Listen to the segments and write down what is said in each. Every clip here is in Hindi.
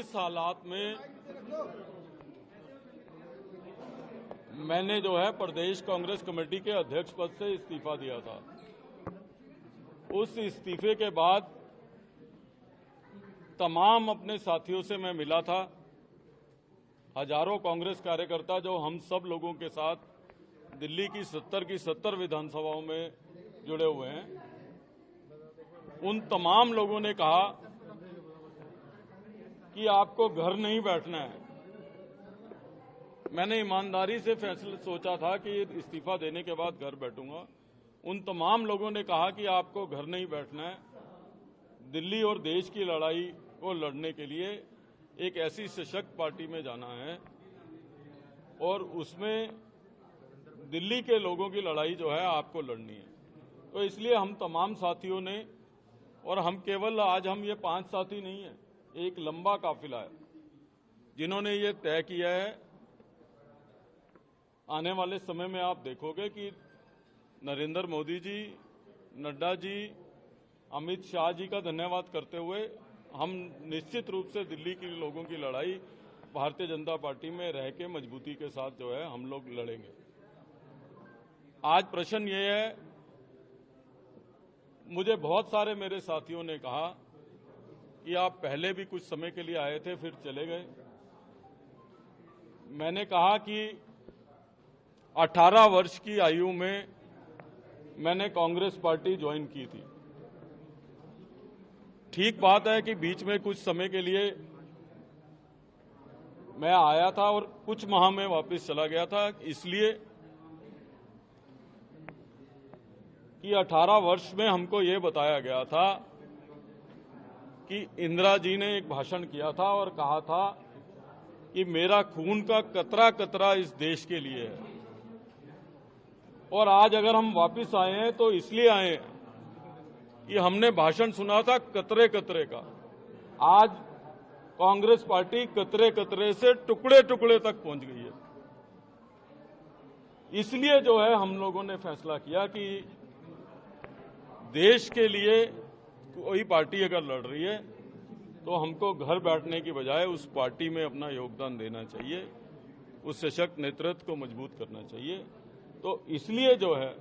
इस हालात में मैंने जो है प्रदेश कांग्रेस कमेटी के अध्यक्ष पद से इस्तीफा दिया था। उस इस्तीफे के बाद तमाम अपने साथियों से मैं मिला था। हजारों कांग्रेस कार्यकर्ता जो हम सब लोगों के साथ दिल्ली की 70 विधानसभाओं में जुड़े हुए हैं, उन तमाम लोगों ने कहा कि आपको घर नहीं बैठना है। मैंने ईमानदारी से फैसला सोचा था कि इस्तीफा देने के बाद घर बैठूंगा। उन तमाम लोगों ने कहा कि आपको घर नहीं बैठना है, दिल्ली और देश की लड़ाई को लड़ने के लिए एक ऐसी सशक्त पार्टी में जाना है और उसमें दिल्ली के लोगों की लड़ाई जो है आपको लड़नी है। तो इसलिए हम तमाम साथियों ने, और हम केवल आज हम ये 5 साथी नहीं है, एक लंबा काफिला है जिन्होंने ये तय किया है। आने वाले समय में आप देखोगे कि नरेंद्र मोदी जी, नड्डा जी, अमित शाह जी का धन्यवाद करते हुए हम निश्चित रूप से दिल्ली के लोगों की लड़ाई भारतीय जनता पार्टी में रह के मजबूती के साथ जो है हम लोग लड़ेंगे। आज प्रश्न ये है, मुझे बहुत सारे मेरे साथियों ने कहा कि आप पहले भी कुछ समय के लिए आए थे फिर चले गए। मैंने कहा कि 18 वर्ष की आयु में मैंने कांग्रेस पार्टी ज्वाइन की थी। ठीक बात है कि बीच में कुछ समय के लिए मैं आया था और कुछ माह में वापस चला गया था, इसलिए कि 18 वर्ष में हमको ये बताया गया था कि इंदिरा जी ने एक भाषण किया था और कहा था कि मेरा खून का कतरा कतरा इस देश के लिए है। और आज अगर हम वापस आए हैं तो इसलिए आए हैं कि हमने भाषण सुना था कतरे कतरे का। आज कांग्रेस पार्टी कतरे कतरे से टुकड़े टुकड़े तक पहुंच गई है। इसलिए जो है हम लोगों ने फैसला किया कि देश के लिए कोई पार्टी अगर लड़ रही है तो हमको घर बैठने की बजाय उस पार्टी में अपना योगदान देना चाहिए, उस सशक्त नेतृत्व को मजबूत करना चाहिए। तो इसलिए जो है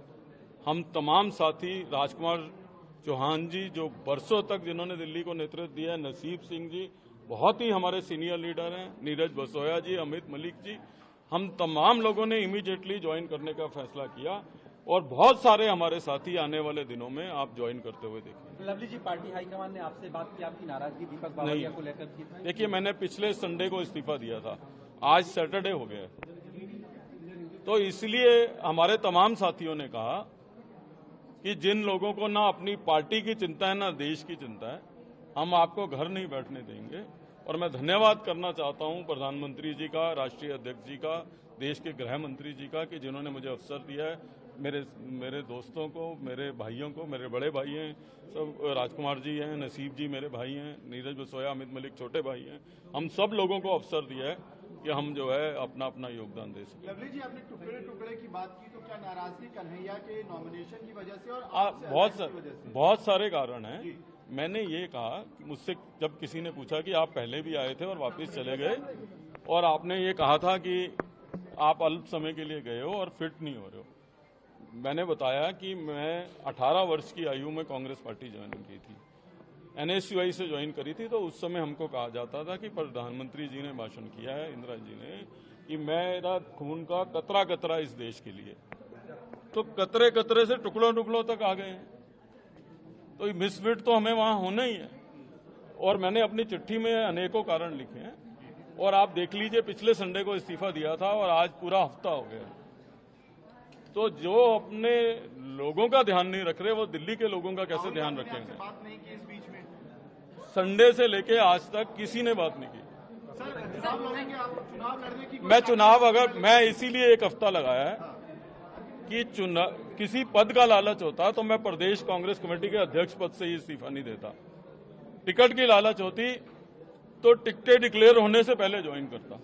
हम तमाम साथी, राजकुमार चौहान जी जो बरसों तक जिन्होंने दिल्ली को नेतृत्व दिया है, नसीब सिंह जी बहुत ही हमारे सीनियर लीडर हैं, नीरज बसोया जी, अमित मलिक जी, हम तमाम लोगों ने इमीडिएटली ज्वाइन करने का फैसला किया और बहुत सारे हमारे साथी आने वाले दिनों में आप ज्वाइन करते हुए देखेंगे। लवली जी, पार्टी हाईकमान ने आपसे बात की, आपकी नाराजगी दीपक बावरिया को लेकर की? देखिए, मैंने पिछले संडे को इस्तीफा दिया था, आज सैटरडे हो गया, तो इसलिए हमारे तमाम साथियों ने कहा कि जिन लोगों को ना अपनी पार्टी की चिंता है ना देश की चिंता है, हम आपको घर नहीं बैठने देंगे। और मैं धन्यवाद करना चाहता हूं प्रधानमंत्री जी का, राष्ट्रीय अध्यक्ष जी का, देश के गृह मंत्री जी का कि जिन्होंने मुझे अवसर दिया है। मेरे दोस्तों को, मेरे भाइयों को, मेरे बड़े भाई हैं सब, राजकुमार जी हैं, नसीब जी मेरे भाई हैं, नीरज बसोया, अमित मलिक छोटे भाई हैं, हम सब लोगों को अवसर दिया है कि हम जो है अपना अपना योगदान दे सकें। लवली जी, आपने टुकड़े टुकड़े की बात की, तो क्या नाराजगी कन्हैया के नॉमिनेशन की वजह से और बहुत सारे कारण हैं। मैंने ये कहा कि मुझसे जब किसी ने पूछा कि आप पहले भी आए थे और वापस चले गए, और आपने ये कहा था कि आप अल्प समय के लिए गए हो और फिट नहीं हो रहे हो, मैंने बताया कि मैं 18 वर्ष की आयु में कांग्रेस पार्टी ज्वाइन की थी, NSUI से ज्वाइन करी थी। तो उस समय हमको कहा जाता था कि प्रधानमंत्री जी ने भाषण किया है, इंदिरा जी ने, कि मेरा खून का कतरा कतरा इस देश के लिए। तो कतरे कतरे से टुकड़ों टुकड़ों तक आ गए हैं, तो मिसफिट तो हमें वहां होना ही है। और मैंने अपनी चिट्ठी में अनेकों कारण लिखे हैं, और आप देख लीजिए पिछले संडे को इस्तीफा दिया था और आज पूरा हफ्ता हो गया। तो जो अपने लोगों का ध्यान नहीं रख रहे, वो दिल्ली के लोगों का कैसे ध्यान रखेंगे? बात नहीं की इस बीच में? संडे से लेके आज तक किसी ने बात नहीं की। सर, चुनाव लड़ेंगे आप? चुनाव लड़ने की मैं चुनाव, अगर मैं इसीलिए एक हफ्ता लगाया है कि किसी पद का लालच होता तो मैं प्रदेश कांग्रेस कमेटी के अध्यक्ष पद से ही इस्तीफा नहीं देता। टिकट की लालच होती तो टिकटें डिक्लेयर होने से पहले ज्वाइन करता।